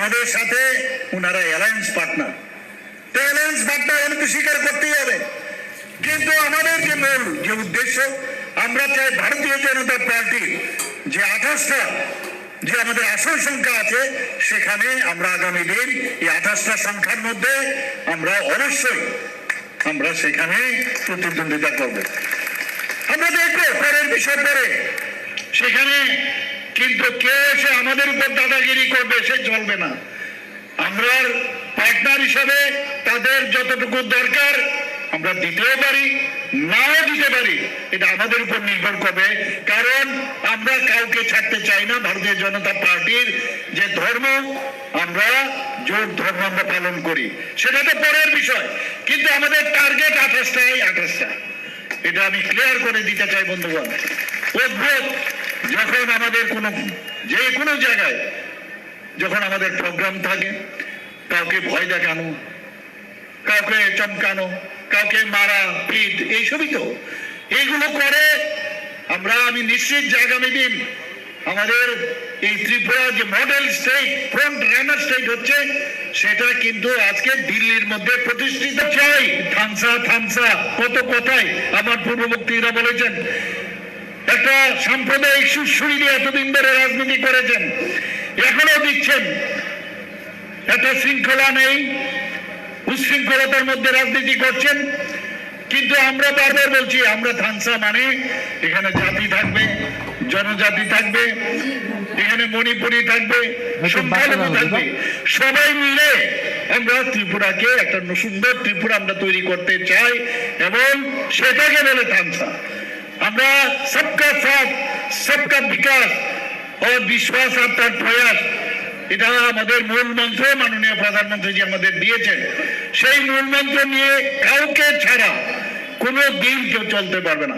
আমাদের সাথে ওনারা অ্যালায়েন্স পার্টনার, তো অ্যালায়েন্স পার্টনার তো স্বীকার করতেই হবে। কিন্তু আমাদের যে মূল যে উদ্দেশ্য, আমরা চাই ভারতীয় জনতা পার্টির যে 28টা যে আমাদের আসন সংখ্যা আছে, সেখানে আমরা আগামী দিন এই 28টা সংখ্যার মধ্যে আমরা অবশ্যই আমরা সেখানে প্রতিদ্বন্দ্বিতা করব। আমরা দেখবো পরের বিষয় পরে, সেখানে কিন্তু কেউ এসে আমাদের উপর দাদাগিরি করবে সে চলবে না। আমরা পার্টনার হিসাবে তাদের যতটুকু দরকার আমরা দিতেও পারি, নাও দিতে পারি, এটা আমাদের উপর নির্ভর করবে। কারণ আমরা কাউকে ছাড়তে চাই না। ভারতীয় জনতা পার্টির যে ধর্ম, আমরা জোট ধর্ম আমরা পালন করি, সেটা তো পরের বিষয়, কিন্তু আমাদের টার্গেট 28টা। এটা আমি ক্লিয়ার করে দিতে চাই বন্ধুগণ। অদ্ভুত যখন আমাদের যে কোনো জায়গায় যখন আমাদের প্রোগ্রাম থাকে, কাউকে ভয় দেখানো, কাউকে চমকানো, কাউকে মারা পিট, এইসবই তো এইগুলো করে। আমি নিশ্চিত যে আগামী দিন আমাদের এই ত্রিপুরা যে model state, front runner state হচ্ছে, সেটা কিন্তু আজকে দিল্লির মধ্যে প্রতিষ্ঠিত চাই। থামসা কত কথাই আমার পূর্ববর্তীরা বলেছেন, একটা সাম্প্রদায়িক সুরসুরি দিয়ে এতদিন ধরে রাজনীতি করেছেন, এখনো দিচ্ছেন। একটা শৃঙ্খলা নেই, উচ্ছৃঙ্খলতার মধ্যে রাজনীতি করছেন। কিন্তু আমরা বারবার বলছি, আমরা থানসা মানে এখানে জাতি থাকবে, জনজাতি থাকবে, এখানে মণিপুরি থাকবে, সংখ্যালঘু থাকবে, সবাই মিলে আমরা ত্রিপুরাকে একটা সুন্দর ত্রিপুরা আমরা তৈরি করতে চাই, এবং সেটাকে বলে থানসা। আমরা সবকা সাথ সবকা বিকাশ ও বিশ্বাস আর তার প্রয়াস, এটা আমাদের মূল মন্ত্র। মাননীয় প্রধানমন্ত্রী আমাদের দিয়েছেন, সেই মূল মন্ত্র নিয়ে কাউকে ছাড়া কোনো দিন কেউ চলতে পারবে না।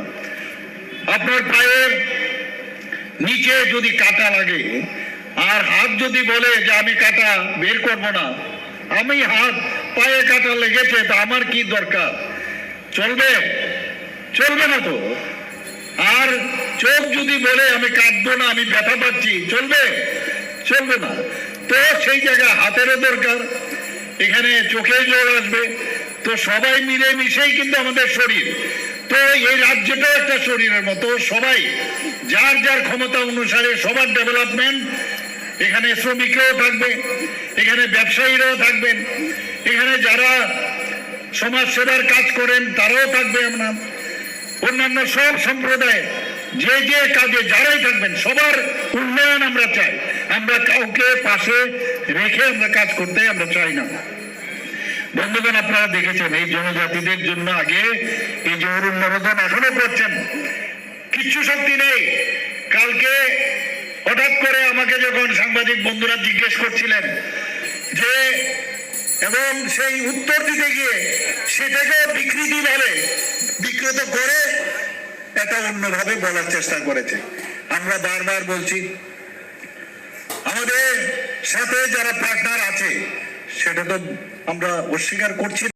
আপনার পায়ের নিচে যদি কাটা লাগে আর হাত যদি বলে যে আমি কাটা বের করবো না, আমি হাত পায়ে কাটা লেগেছে, তা আমার কি দরকার? চলবে? চলবে না তো। আর চোখ যদি বলে আমি কাটবো না, আমি ব্যথা পাচ্ছি, চলবে? চলবে না। তো সেই জায়গায় হাতেরও দরকার, এখানে চোখে জোর আসবে। তো সবাই মিলে মিশেই কিন্তু আমাদের শরীর। তো এই রাজ্যটাও একটা শরীরের মতো, সবাই যার যার ক্ষমতা অনুসারে সবার ডেভেলপমেন্ট। এখানে শ্রমিকরাও থাকবে, এখানে ব্যবসায়ীরাও থাকবেন, এখানে যারা সমাজ সেবার কাজ করেন তারাও থাকবে। আমরা অন্যান্য সব সম্প্রদায় যে যে কাজে যারাই থাকবেন, সবার উন্নয়ন আমরা চাই। আমরা কাউকে পাশে রেখে আমরা কাজ করতে আমরা চাই না। বন্ধুগণ, আপনারা দেখেছেন এই জনজাতিদের জন্য আগে এই যে অরুণ নরোদন এখনো করছেন, কিচ্ছু শক্তি নেই। কালকে হঠাৎ করে আমাকে যখন সাংবাদিক বন্ধুরা জিজ্ঞেস করছিলেন যে, এবং সেই উত্তর দিতে গিয়ে সেটাকে বিকৃত করে এটা অন্যভাবে বলার চেষ্টা করেছে। আমরা বারবার বলছি, আমাদের সাথে যারা পার্টনার আছে সেটা তো আমরা অস্বীকার করছি।